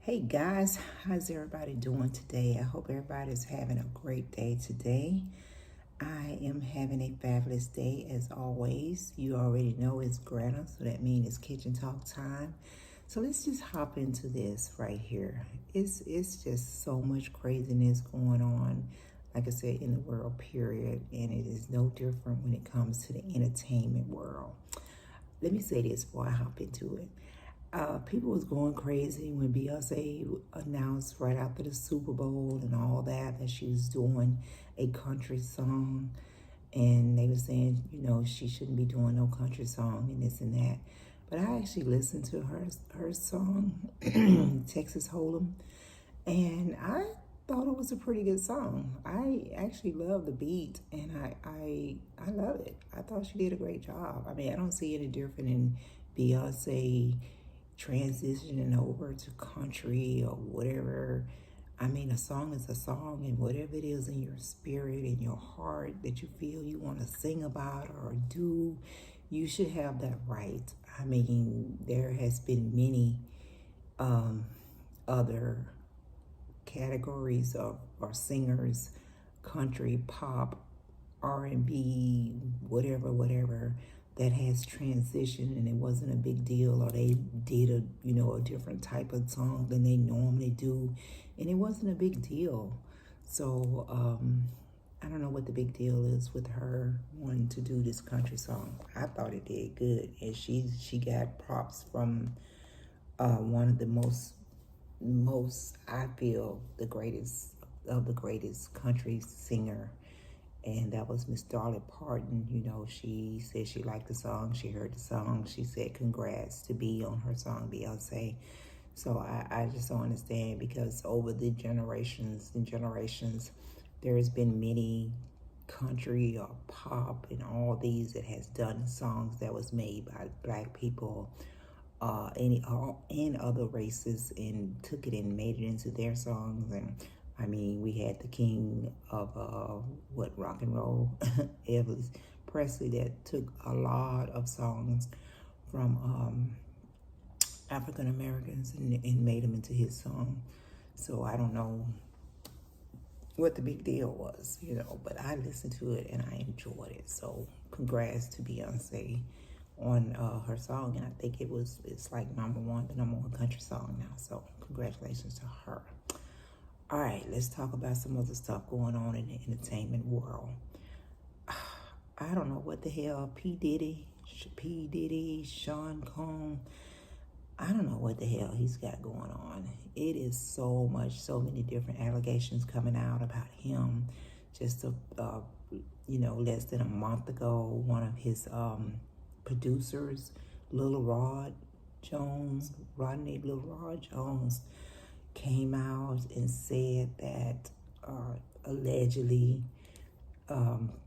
Hey guys, how's everybody doing today? I hope everybody's having a great day today. I am having a fabulous day as always. You already know it's Granna, so that means it's kitchen talk time. So let's just hop into this right here. It's just so much craziness going on, like I said, in the world, period. And it is no different when it comes to the entertainment world. Let me say this before I hop into it. People was going crazy when Beyonce announced right after the Super Bowl and all that she was doing a country song, and they were saying, she shouldn't be doing no country song and this and that. But I actually listened to her song, Texas Hold'em, and I thought it was a pretty good song. I actually love the beat, and I love it. I thought she did a great job. I mean, I don't see any different in Beyonce transitioning over to country or whatever. I mean, a song is a song, and whatever it is in your spirit, in your heart that you feel you want to sing about or do, you should have that right. I mean, there has been many other categories of or singers, country, pop, R&B, whatever, that has transitioned and it wasn't a big deal, or they did a different type of song than they normally do, and it wasn't a big deal. So I don't know what the big deal is with her wanting to do this country song. I thought it did good, and she got props from one of the most I feel the greatest of the greatest country singer, and that was Miss Dolly Parton. She said she liked the song. She heard the song. She said congrats to be on her song, Beyonce. So I just don't understand, because over the generations and generations, there's been many country or pop and all these that has done songs that was made by black people, and other races, and took it and made it into their songs. And I mean, we had the king of rock and roll, Elvis Presley, that took a lot of songs from African Americans and made them into his song. So I don't know what the big deal was, but I listened to it and I enjoyed it. So congrats to Beyonce on her song, and I think it's like the number one country song now. So congratulations to her. All right, let's talk about some other stuff going on in the entertainment world. I don't know what the hell, P. Diddy, Sean Combs. I don't know what the hell he's got going on. It is so many different allegations coming out about him. Just less than a month ago, one of his producers, Rodney Little Rod Jones, came out and said that allegedly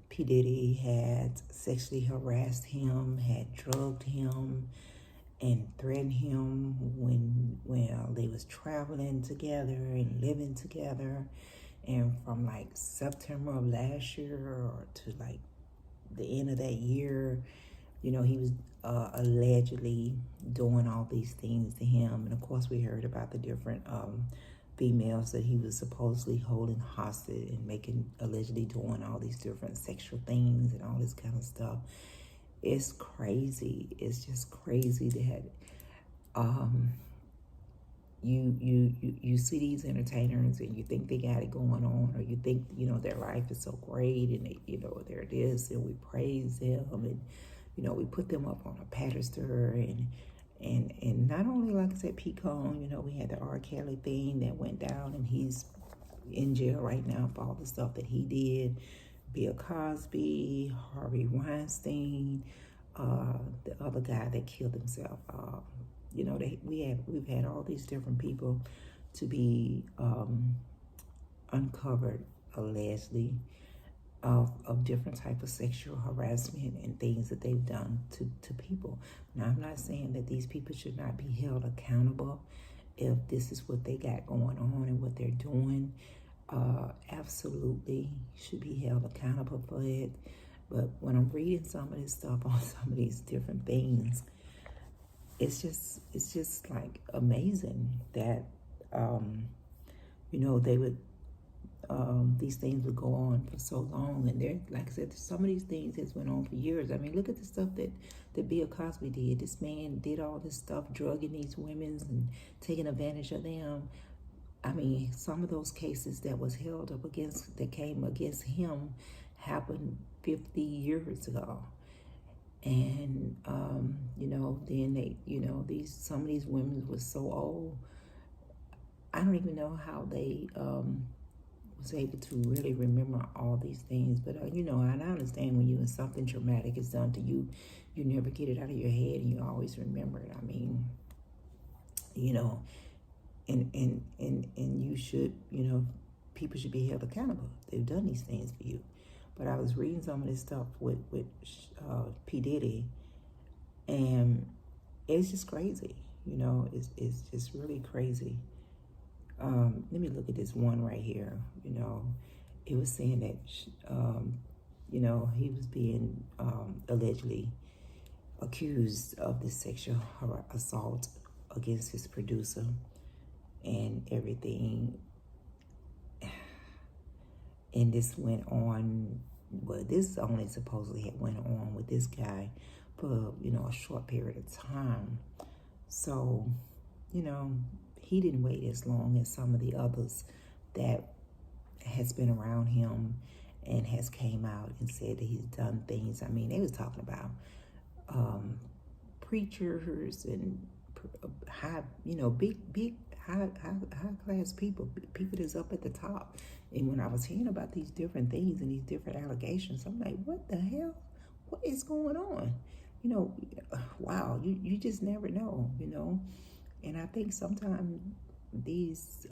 P. Diddy had sexually harassed him, had drugged him, and threatened him when they was traveling together and living together. And from like September of last year or to like the end of that year, he was allegedly doing all these things to him. And of course, we heard about the different females that he was supposedly holding hostage and allegedly doing all these different sexual things and all this kind of stuff. It's crazy. It's just crazy that you see these entertainers and you think they got it going on, or you think their life is so great, and they they're this, and we praise them, and we put them up on a pedestal, and not only, like I said, P-Cone, we had the R. Kelly thing that went down, and he's in jail right now for all the stuff that he did. Bill Cosby, Harvey Weinstein, the other guy that killed himself. We've had all these different people to be uncovered allegedly of different type of sexual harassment and things that they've done to people. Now, I'm not saying that these people should not be held accountable if this is what they got going on and what they're doing. Absolutely should be held accountable for it. But when I'm reading some of this stuff on some of these different things, it's just like amazing that you know, they would, these things would go on for so long. And there, like I said, some of these things has went on for years. I mean, look at the stuff that Bill Cosby did. This man did all this stuff, drugging these women and taking advantage of them. I mean, some of those cases that was held up against, that came against him, happened 50 years ago. And, you know, then they, you know, some of these women were so old. I don't even know how they was able to really remember all these things. But, you know, and I understand when something traumatic is done to you, you never get it out of your head and you always remember it. I mean, you know, and you should, you know, people should be held accountable. They've done these things for you. But I was reading some of this stuff with P. Diddy, and it's just crazy. You know, it's just really crazy. Let me look at this one right here. You know, it was saying that, you know, he was being allegedly accused of this sexual assault against his producer and everything. And this went on, well, this only supposedly had went on with this guy for, you know, a short period of time. So, you know, he didn't wait as long as some of the others that has been around him and has came out and said that he's done things. I mean, they was talking about preachers and high, you know, big high class people that's up at the top. And when I was hearing about these different things and these different allegations, I'm like, what the hell? What is going on? You know, wow, you just never know, you know. And I think sometimes these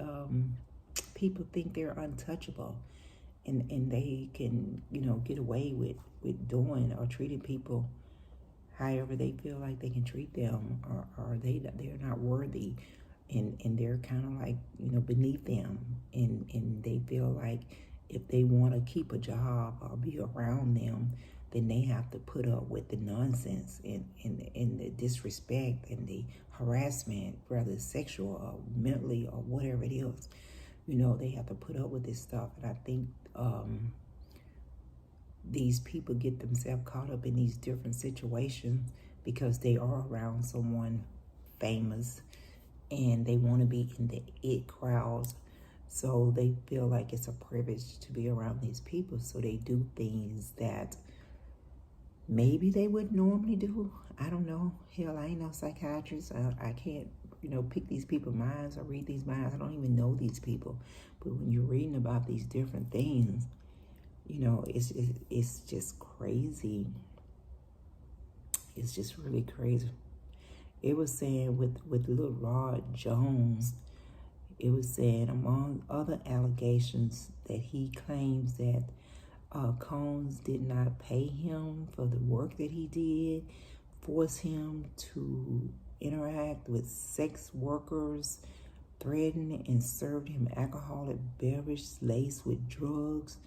people think they're untouchable, and they can, you know, get away with doing or treating people however they feel like they can treat them, or they're not worthy, and they're kind of like, you know, beneath them, and they feel like if they want to keep a job or be around them, then they have to put up with the nonsense and the disrespect and the harassment, whether sexual or mentally or whatever it is. You know, they have to put up with this stuff. And I think these people get themselves caught up in these different situations because they are around someone famous and they want to be in the it crowds. So they feel like it's a privilege to be around these people. So they do things that maybe they would normally do. I don't know. Hell, I ain't no psychiatrist. I can't, you know, pick these people's minds or read these minds. I don't even know these people. But when you're reading about these different things, you know, it's just crazy. It's just really crazy. It was saying with little Rod Jones, it was saying among other allegations that he claims that Combs did not pay him for the work that he did, forced him to interact with sex workers, threatened and served him alcoholic beverage laced with drugs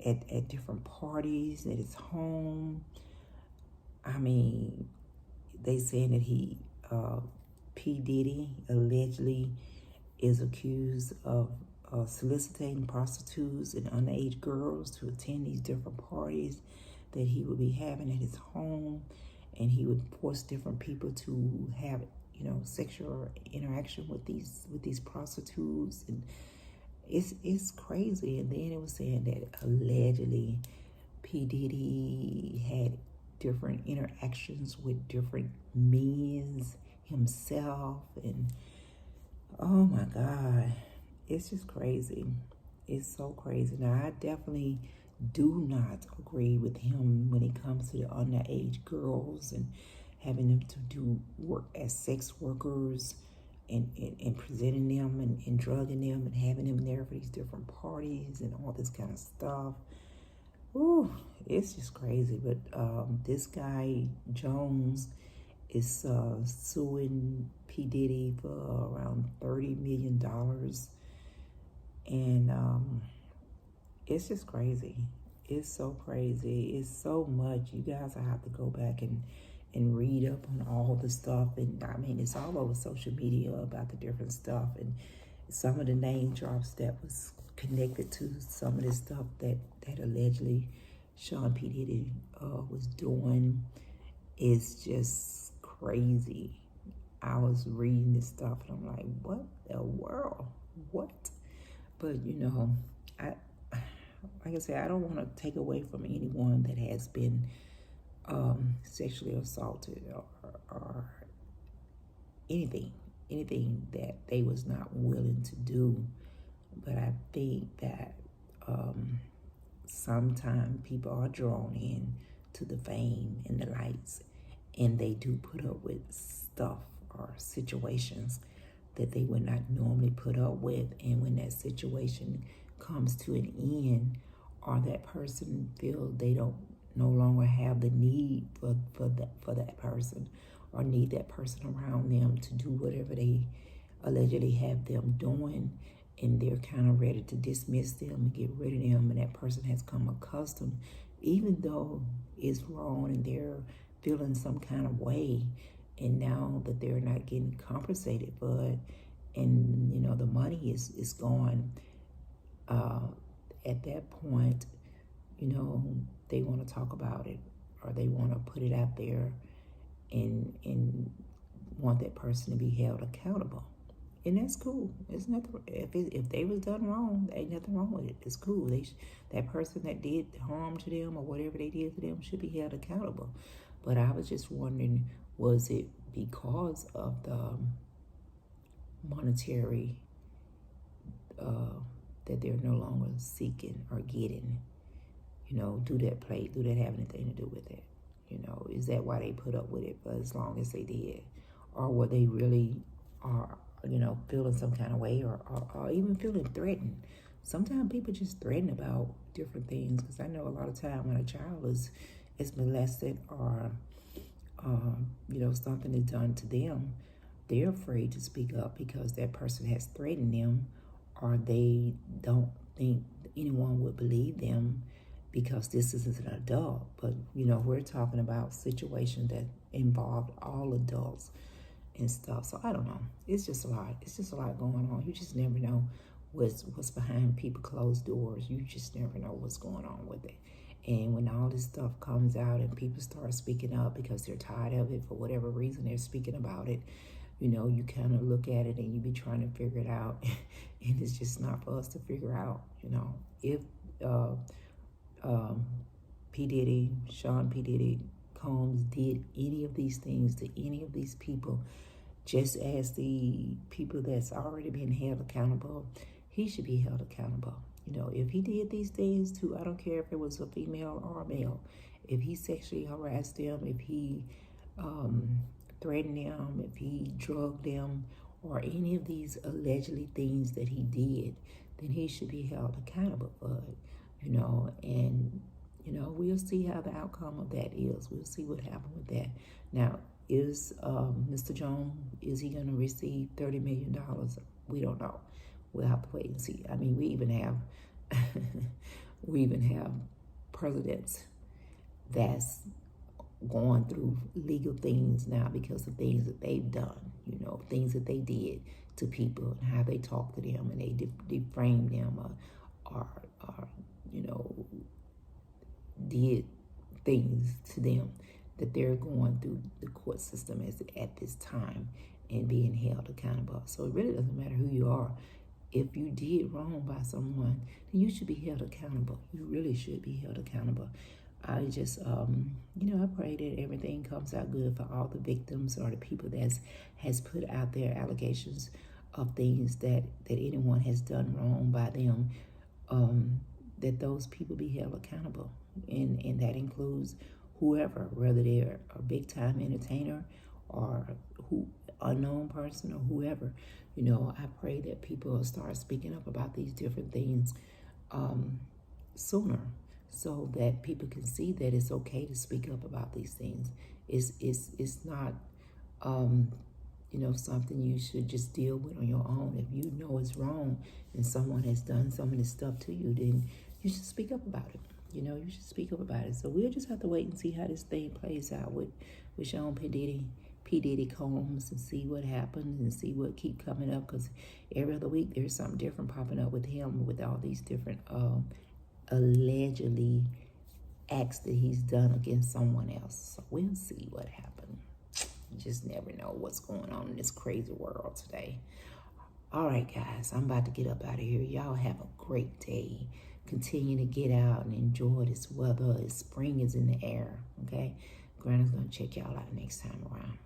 at different parties at his home. I mean, they saying that he, P. Diddy, allegedly is accused of soliciting prostitutes and underage girls to attend these different parties that he would be having at his home, and he would force different people to have, you know, sexual interaction with these prostitutes, and it's crazy. And then it was saying that allegedly P. Diddy had different interactions with different men himself, and oh my God, it's just crazy. It's so crazy. Now, I definitely do not agree with him when it comes to the underage girls and having them to do work as sex workers and presenting them and drugging them and having them there for these different parties and all this kind of stuff. Ooh, it's just crazy. But this guy, Jones, is suing P. Diddy for around $30 million. And it's just crazy. It's so crazy. It's so much. You guys, I have to go back and and read up on all the stuff. And I mean, it's all over social media about the different stuff. And some of the name drops that was connected to some of the stuff that allegedly Sean P. Diddy was doing is just crazy. I was reading this stuff and I'm like, what the world? What? But I like I said, I don't want to take away from anyone that has been sexually assaulted or anything that they was not willing to do. But I think that sometimes people are drawn in to the fame and the lights, and they do put up with stuff or situations that they would not normally put up with. And when that situation comes to an end, or that person feels they don't no longer have the need for that person, or need that person around them to do whatever they allegedly have them doing, and they're kind of ready to dismiss them and get rid of them, and that person has come accustomed, even though it's wrong and they're feeling some kind of way, and now that they're not getting compensated for it, and the money is gone, at that point, they want to talk about it, or they want to put it out there and want that person to be held accountable. And that's cool. It's nothing. If they was done wrong, ain't nothing wrong with it. It's cool. That person that did harm to them or whatever they did to them should be held accountable. But I was just wondering, was it because of the monetary that they're no longer seeking or getting? Do that have anything to do with it? Is that why they put up with it for as long as they did? Or were they really are, feeling some kind of way, or even feeling threatened? Sometimes people just threaten about different things, because I know a lot of time when a child is molested, or something is done to them, they're afraid to speak up because that person has threatened them, or they don't think anyone would believe them because this is an adult. But we're talking about situations that involved all adults and stuff. So I don't know. It's just a lot. It's just a lot going on. You just never know what's behind people closed doors. You just never know what's going on with it. And when all this stuff comes out and people start speaking up because they're tired of it for whatever reason, they're speaking about it, you kind of look at it and you be trying to figure it out. And it's just not for us to figure out, if P. Diddy, Sean P. Diddy Combs did any of these things to any of these people, just as the people that's already been held accountable, he should be held accountable. If he did these things to, I don't care if it was a female or a male, if he sexually harassed them, if he threatened them, if he drugged them, or any of these allegedly things that he did, then he should be held accountable for it. And we'll see how the outcome of that is. We'll see what happened with that. Now, is Mr. Jones, is he going to receive $30 million? We don't know. We'll have to wait and see. I mean, we even have presidents that's going through legal things now because of things that they've done, things that they did to people and how they talk to them, and they defame them or did things to them, that they're going through the court system at this time and being held accountable. So it really doesn't matter who you are. If you did wrong by someone, then you should be held accountable. You really should be held accountable. I just, I pray that everything comes out good for all the victims or the people that has put out their allegations of things that anyone has done wrong by them, that those people be held accountable. And that includes whoever, whether they're a big-time entertainer or unknown person or whoever. I pray that people will start speaking up about these different things sooner, so that people can see that it's okay to speak up about these things. It's not something you should just deal with on your own. If you know it's wrong and someone has done some of this stuff to you, then you should speak up about it. you know, you should speak up about it. So we'll just have to wait and see how this thing plays out with Sean P. Diddy Combs, and see what happens and see what keep coming up, because every other week there's something different popping up with him, with all these different allegedly acts that he's done against someone else. So we'll see what happens. You just never know what's going on in this crazy world today. All right, guys, I'm about to get up out of here. Y'all have a great day. Continue to get out and enjoy this weather. Spring is in the air, okay? Granna's going to check y'all out next time around.